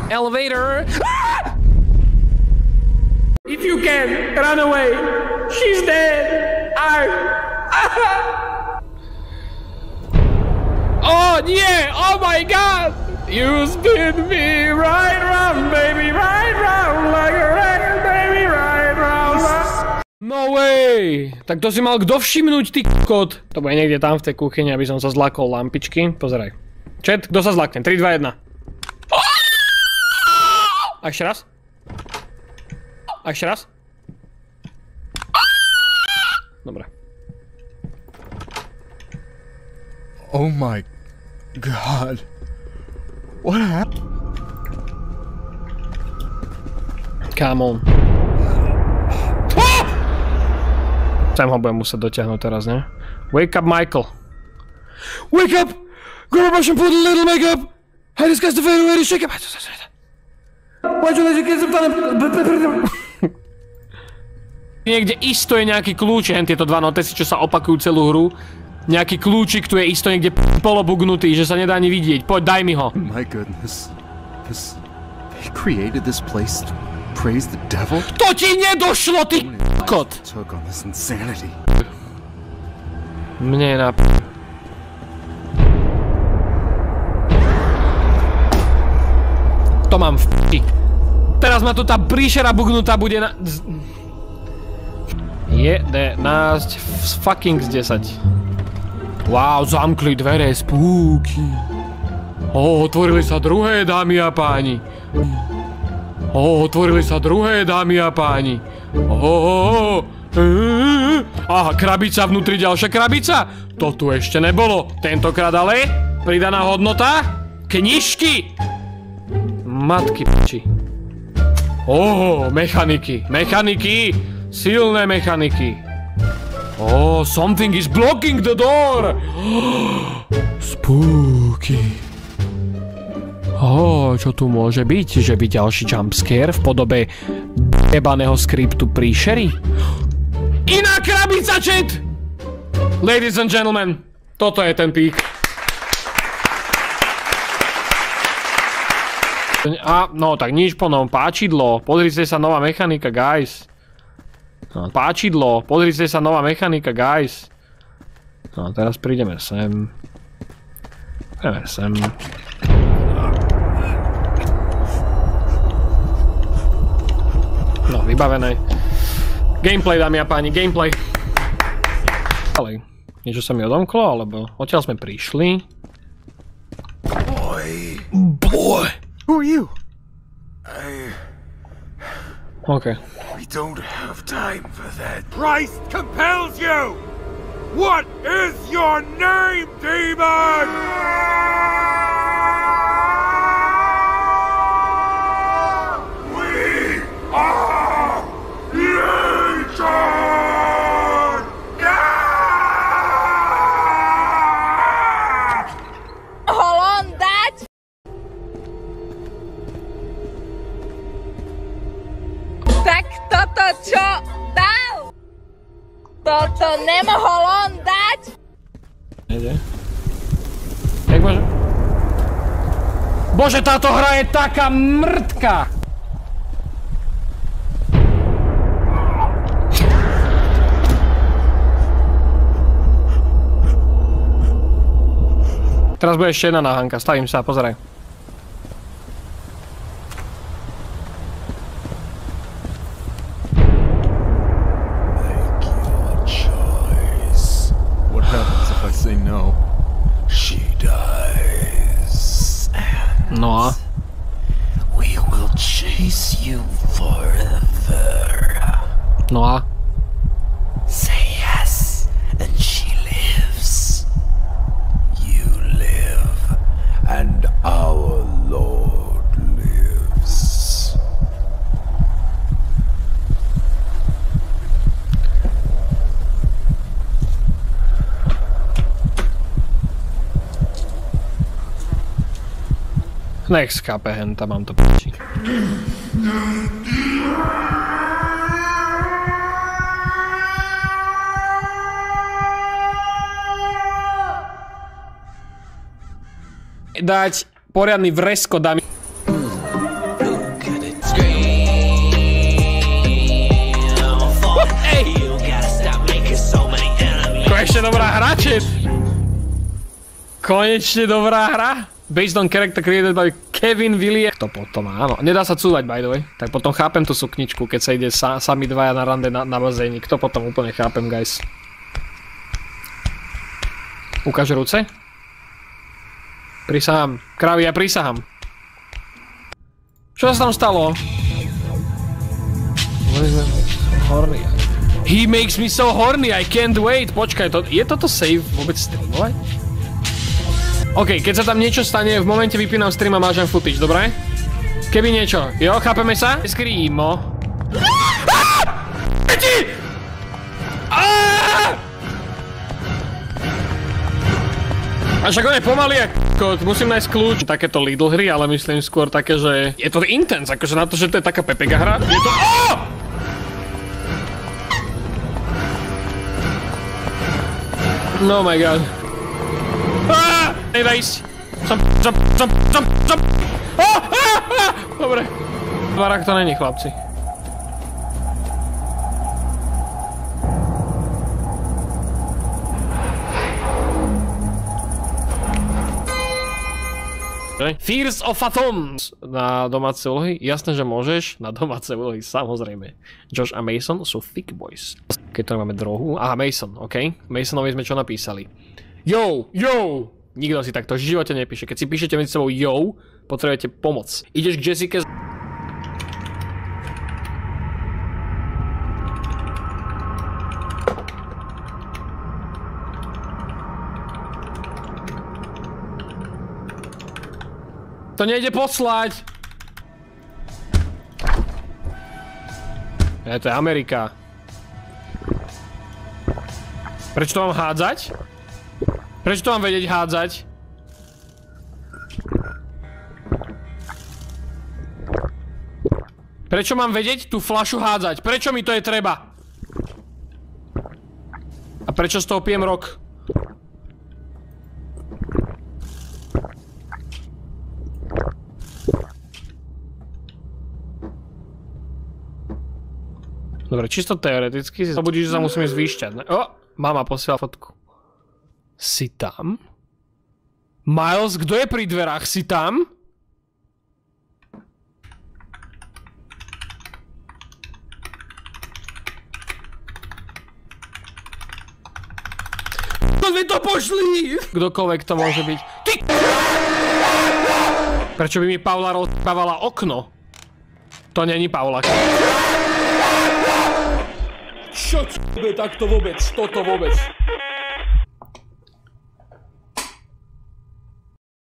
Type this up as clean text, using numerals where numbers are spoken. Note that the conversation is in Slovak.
Elevator! If you can, run away! She's dead! Oh, nie! Oh my god! You spin me right round, baby, right round, like a record, baby, right round. No way! Tak to si mal kto všimnúť, ty kokot? To bude niekde tam v tej kuchyni, aby som sa zlakol lampičky. Pozeraj. Chat, kto sa zlakne? 3, 2, 1. A ešte raz? A ešte raz? Dobre. Oh my god. What happened? Come on. Sem ho budem musieť dotiahnuť teraz, ne? Wake up, Michael. Wake up! Grab a brush and put a little makeup! I discussed the fatal way to shake up. Why'd you let your kids Niekde isto je nejaký kľúč, hen tieto dva notesy, čo sa opakujú celú hru. Nejaký kľúčik tu je isto niekde polobugnutý, že sa nedá ani vidieť. Poď, daj mi ho. My goodness. They created this place to praise the devil? To ti nedošlo, ty kokot! Took on this insanity. Mne na To mám v p***i. Teraz ma tu tá príšera bugnutá bude na... 11 fucking z 10. Wow, zamkli dvere, spooky. Otvorili sa druhé, dámy a páni. Otvorili sa druhé, dámy a páni. Aha, krabica vnútri, ďalšia krabica. To tu ešte nebolo. Tentokrát ale pridaná hodnota. Knižky. Matky p***či. Mechaniky. Silné mechaniky. Something is blocking the door. Spooky. Čo tu môže byť? Že by ďalší jumpscare v podobe jebaného skriptu príšery? Iná krabica, chat! Ladies and gentlemen, toto je ten pík. No tak nič po novom. Páčidlo. Pozrite sa, nová mechanika, guys. Páčidlo. Pozrite sa, nová mechanika, guys. No teraz prídeme sem. No, vybavené. Gameplay, dámy a páni, gameplay. Ale niečo sa mi odomklo, alebo odtiaľ sme prišli. Boy! Who are you? Okay. We don't have time for that. Christ compels you! What is your name, demon? We are Legion! Hold on, that. Tak toto čo dal? Toto nemohol on dať? Nejde. Jak môže? Bože, táto hra je taká mŕtka! Teraz bude ešte jedna náhanka, stavím sa, pozeraj. No. She dies, and No a? we will chase you forever. No a? Say yes, and she lives. You live, and our Lord lives. Nech skápe henta, mám to p***či. Dať poriadny vresko, dámy. konečne dobrá hra, chat. Konečne dobrá hra. Based on character created by Kevin Villiers. To potom, áno. Nedá sa cúvať, by the way. Tak potom chápem tú sukničku, keď sa ide sami dvaja na rande na bazéni. To potom úplne chápem, guys. Ukáž ruce. Prisahám. Krávi, ja prisahám. Čo sa tam stalo? Horny. He makes me so horny, I can't wait. Počkaj, je toto save vôbec streamovať? OK, keď sa tam niečo stane, v momente vypínam stream a mážem footage, dobre? Keby niečo, jo, chápeme sa? Screamo. A však on je pomalý ako, musím nájsť kľúč. Takéto Lidl hry, ale myslím skôr také, že je to intense, akože na to, že to je taká pepega hra. Je to... Oh my god. Nedá ísť. Jump. Dobre. Varák to není, chlapci. Fears of Phantoms na domáce úlohy? Jasné, že môžeš. Na domáce úlohy, samozrejme. Josh a Mason sú thick boys. Keď to máme drohu. Aha, Mason, OK. Masonovi sme čo napísali? Yo! Nikto si takto v živote nepíše. Keď si píšete medzi sebou yo, potrebujete pomoc. Ideš k Jessike... To nejde poslať! To je Amerika. Prečo to mám hádzať? Prečo to mám vedieť hádzať? Prečo mám vedieť tú fľašu hádzať? Prečo mi to je treba? A prečo z toho pijem rok? Dobre, čisto teoreticky si zabudíš, že sa musím ísť vyšťať, ne? O! Mama posiela fotku. Si tam? Miles, kto je pri dverách? Si tam? Vy to pošli! Kdokoľvek to môže byť. Ty! Prečo by mi Paula rozpávala okno? To není Paula. Čo c***be takto vôbec? Toto vôbec?